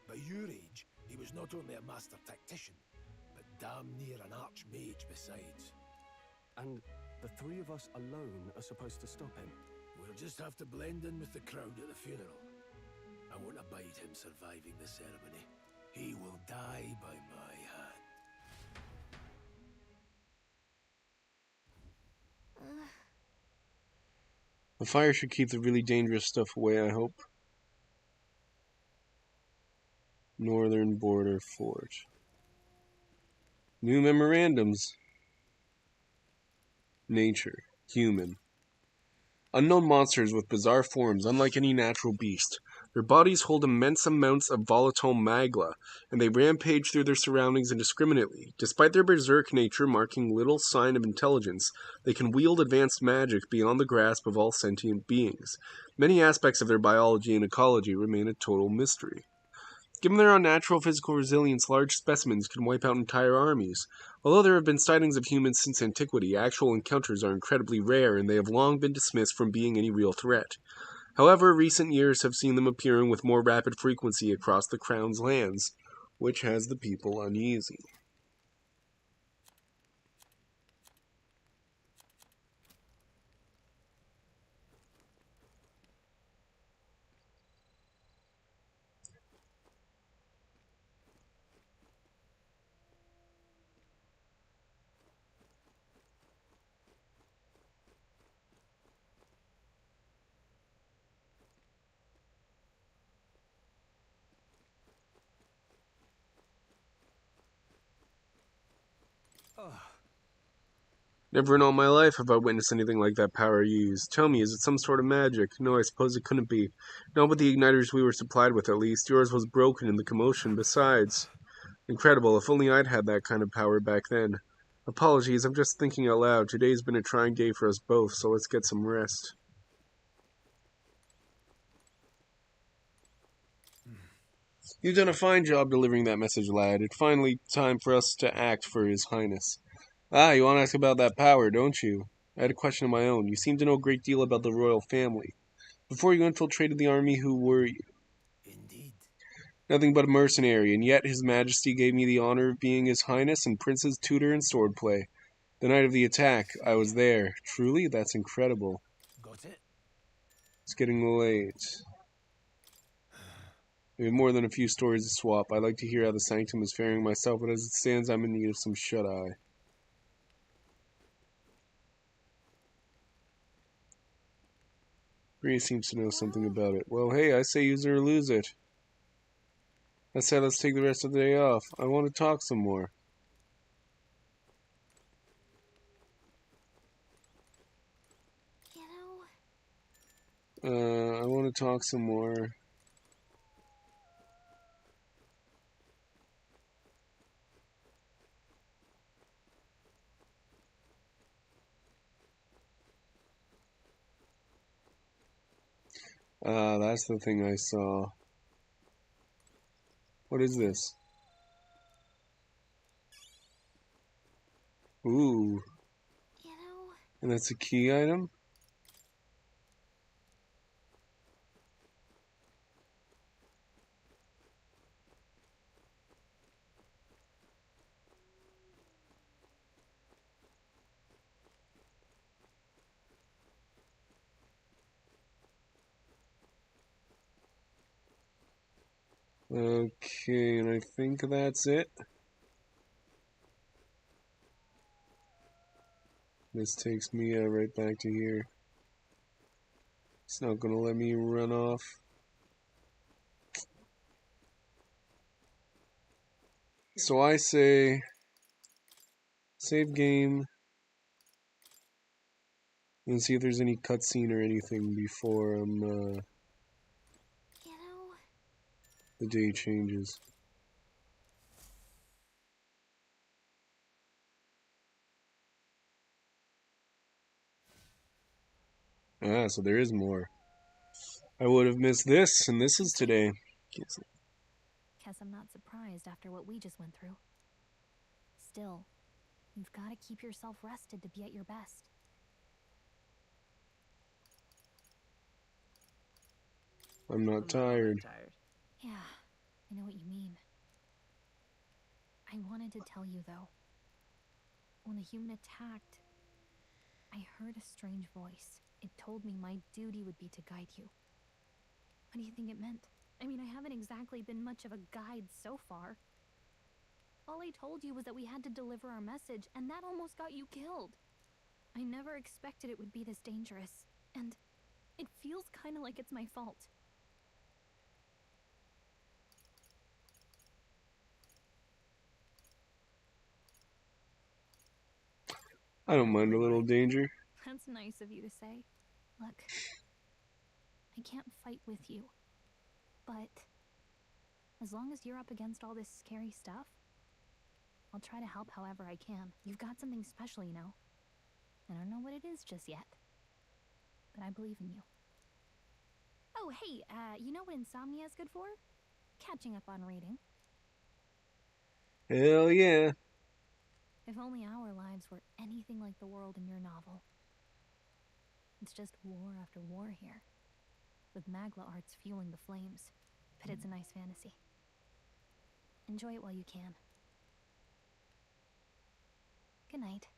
By your age, he was not only a master tactician, but damn damn near an archmage besides. And the three of us alone are supposed to stop him. We'll just have to blend in with the crowd at the funeral. I won't abide him surviving the ceremony. He will die by my hand. The fire should keep the really dangerous stuff away, I hope. Northern Border Fort. New memorandums. Nature. Human. Unknown monsters with bizarre forms, unlike any natural beast. Their bodies hold immense amounts of volatile magma, and they rampage through their surroundings indiscriminately. Despite their berserk nature marking little sign of intelligence, they can wield advanced magic beyond the grasp of all sentient beings. Many aspects of their biology and ecology remain a total mystery. Given their unnatural physical resilience, large specimens can wipe out entire armies. Although there have been sightings of humans since antiquity, actual encounters are incredibly rare, and they have long been dismissed from being any real threat. However, recent years have seen them appearing with more rapid frequency across the Crown's lands, which has the people uneasy. Never in all my life have I witnessed anything like that power used. Tell me, is it some sort of magic? No, I suppose it couldn't be. Not with the igniters we were supplied with, at least. Yours was broken in the commotion, besides. Incredible, if only I'd had that kind of power back then. Apologies, I'm just thinking out loud. Today's been a trying day for us both, so let's get some rest. You've done a fine job delivering that message, lad. It's finally time for us to act for His Highness. Ah, you want to ask about that power, don't you? I had a question of my own. You seem to know a great deal about the royal family. Before you infiltrated the army, who were you? Indeed. Nothing but a mercenary, and yet His Majesty gave me the honor of being His Highness and Prince's tutor in swordplay. The night of the attack, I was there. Truly, that's incredible. Got it? It's getting late. We have more than a few stories to swap. I'd like to hear how the Sanctum is faring myself, but as it stands, I'm in need of some shut-eye. Bree seems to know something about it. Well, hey, I say use it or lose it. I said let's take the rest of the day off. I want to talk some more. I want to talk some more. That's the thing I saw. What is this? Ooh. And that's a key item? Okay, and I think that's it. This takes me right back to here. It's not gonna let me run off. So I say, save game, and see if there's any cutscene or anything before the day changes. Ah, so there is more. I would have missed this, and this is today. Guess I'm not surprised after what we just went through. Still, you've got to keep yourself rested to be at your best. I'm not tired. Yeah, I know what you mean. I wanted to tell you, though. when the human attacked, I heard a strange voice. It told me my duty would be to guide you. What do you think it meant? I mean, I haven't exactly been much of a guide so far. All I told you was that we had to deliver our message, and that almost got you killed. I never expected it would be this dangerous, and it feels kind of like it's my fault. I don't mind a little danger. That's nice of you to say. Look, I can't fight with you, but as long as you're up against all this scary stuff, I'll try to help however I can. You've got something special, you know. I don't know what it is just yet, but I believe in you. Oh, hey, you know what insomnia is good for? Catching up on reading. Hell yeah. If only our lives were anything like the world in your novel. It's just war after war here, with Magla arts fueling the flames. But it's a nice fantasy. Enjoy it while you can. Good night.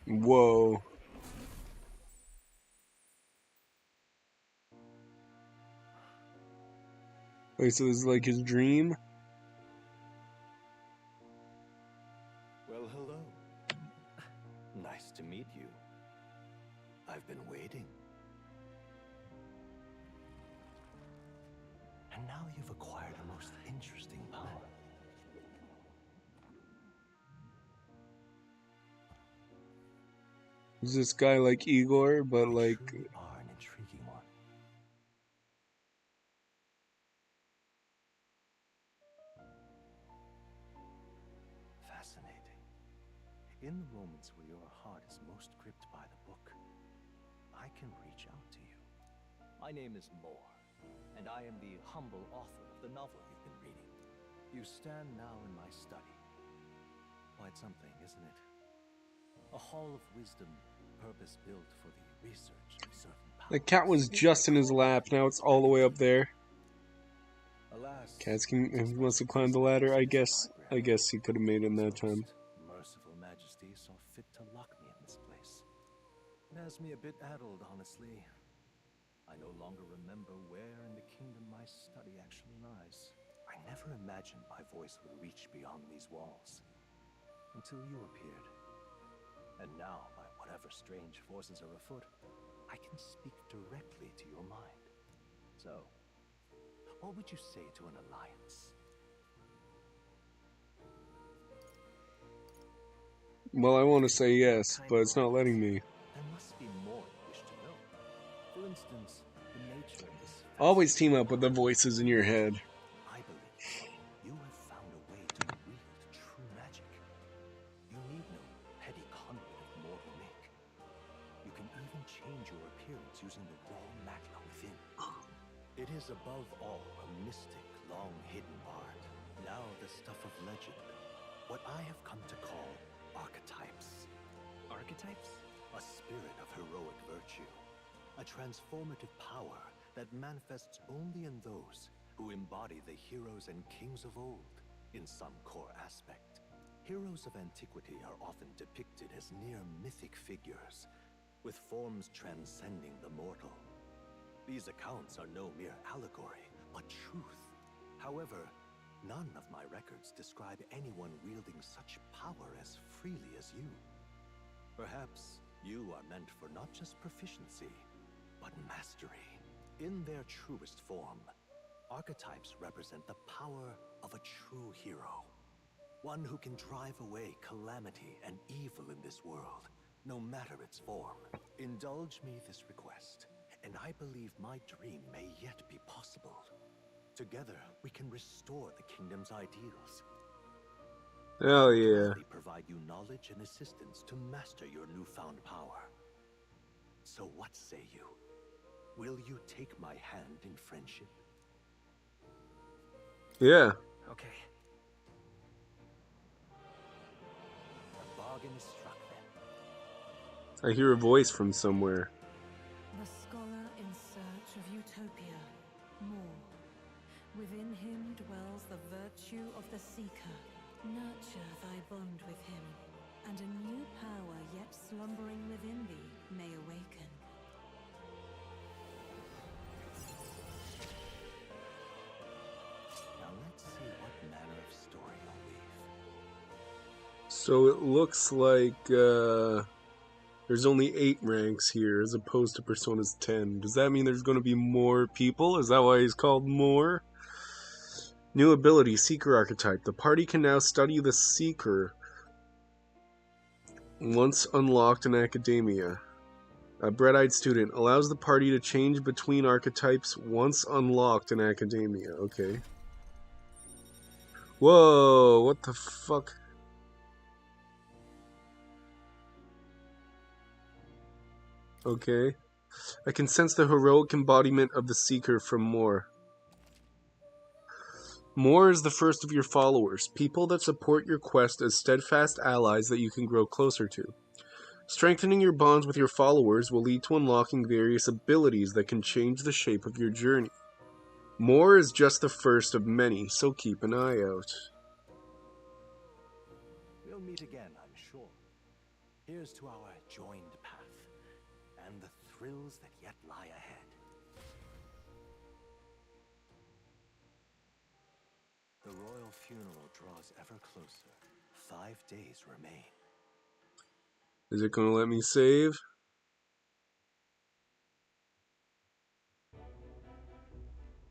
Whoa. Wait, so this is like his dream? Well, hello. Nice to meet you. I've been waiting. And now you've acquired a most interesting power. Is this guy like Igor, but like... You truly are an intriguing one. Fascinating. In the moments where your heart is most gripped by the book, I can reach out to you. My name is Moore, and I am the humble author of the novel you've been reading. You stand now in my study. Quite something, isn't it? A hall of wisdom, purpose-built for the research of certain powers. The cat was just in his lap, now it's all the way up there. Alas, Cats must have climbed the ladder, I guess he could have made it in that time. Merciful Majesty saw fit to lock me in this place. It has me a bit addled, honestly. I no longer remember where in the kingdom my study actually lies. I never imagined my voice would reach beyond these walls. Until you appeared. And now, by whatever strange forces are afoot, I can speak directly to your mind. So, what would you say to an alliance? Well, I want to say yes, but it's not letting me. There must be more you wish to know. For instance, the nature of this... Always team up with the voices in your head. I believe you have found a way to wield true magic. You need no petty conduit of mortal make. You can even change your appearance using the raw magma within. It is above all a mystic, long-hidden art. Now the stuff of legend. What I have come to call archetypes. Archetypes? A spirit of heroic virtue. A transformative power that manifests only in those who embody the heroes and kings of old in some core aspect. Heroes of antiquity are often depicted as near mythic figures, with forms transcending the mortal. These accounts are no mere allegory, but truth. However, none of my records describe anyone wielding such power as freely as you. Perhaps you are meant for not just proficiency, but mastery. In their truest form, archetypes represent the power of a true hero. One who can drive away calamity and evil in this world, no matter its form. Indulge me this request, and I believe my dream may yet be possible. Together, we can restore the kingdom's ideals. Hell I yeah. gladly provide you knowledge and assistance to master your newfound power. So what say you? Will you take my hand in friendship? Yeah. Okay. The bargain is struck then. I hear a voice from somewhere. The scholar in search of utopia. More. Within him dwells the virtue of the Seeker. Nurture thy bond with him, and a new power yet slumbering within thee may awaken. Now let's see what manner of story you'll weave. So it looks like there's only 8 ranks here as opposed to Persona's 10. Does that mean there's going to be more people? Is that why he's called more? New ability, Seeker Archetype. The party can now study the Seeker once unlocked in Academia. A Bread-Eyed Student allows the party to change between archetypes once unlocked in Academia. Okay. Whoa, what the fuck? Okay. I can sense the heroic embodiment of the Seeker from Moore. Moore is the first of your followers, people that support your quest as steadfast allies that you can grow closer to. Strengthening your bonds with your followers will lead to unlocking various abilities that can change the shape of your journey. Moore is just the first of many, so keep an eye out. We'll meet again, I'm sure. Here's to our joined path, and the thrills that yet lie ahead. The royal funeral draws ever closer. 5 days remain. Is it going to let me save?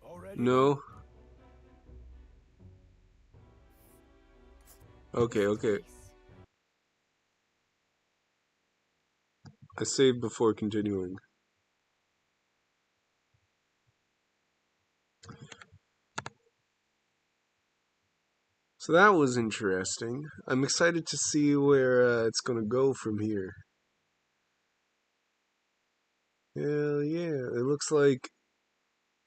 Already? No? Okay, okay. I saved before continuing. So that was interesting. I'm excited to see where it's going to go from here. Hell yeah. It looks like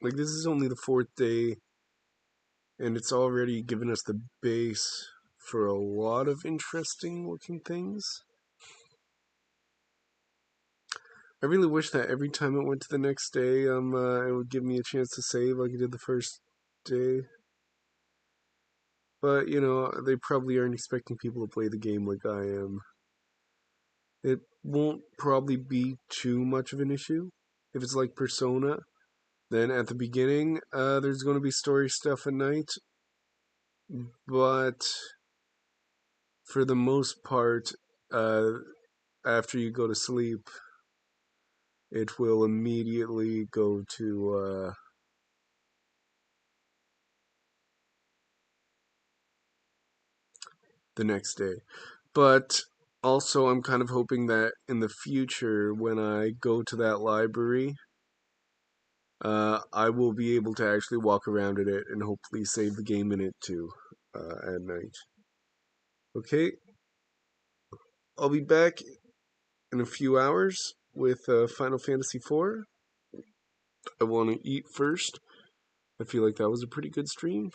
this is only the 4th day, and it's already given us the base for a lot of interesting looking things. I really wish that every time it went to the next day, it would give me a chance to save like it did the first day. But, you know, they probably aren't expecting people to play the game like I am. It won't probably be too much of an issue. If it's like Persona, then at the beginning, there's going to be story stuff at night. But for the most part, after you go to sleep, it will immediately go to the next day. But also, I'm kind of hoping that in the future, when I go to that library, I will be able to actually walk around in it and hopefully save the game in it too at night. Okay, I'll be back in a few hours with Final Fantasy IV. I want to eat first. I feel like that was a pretty good stream.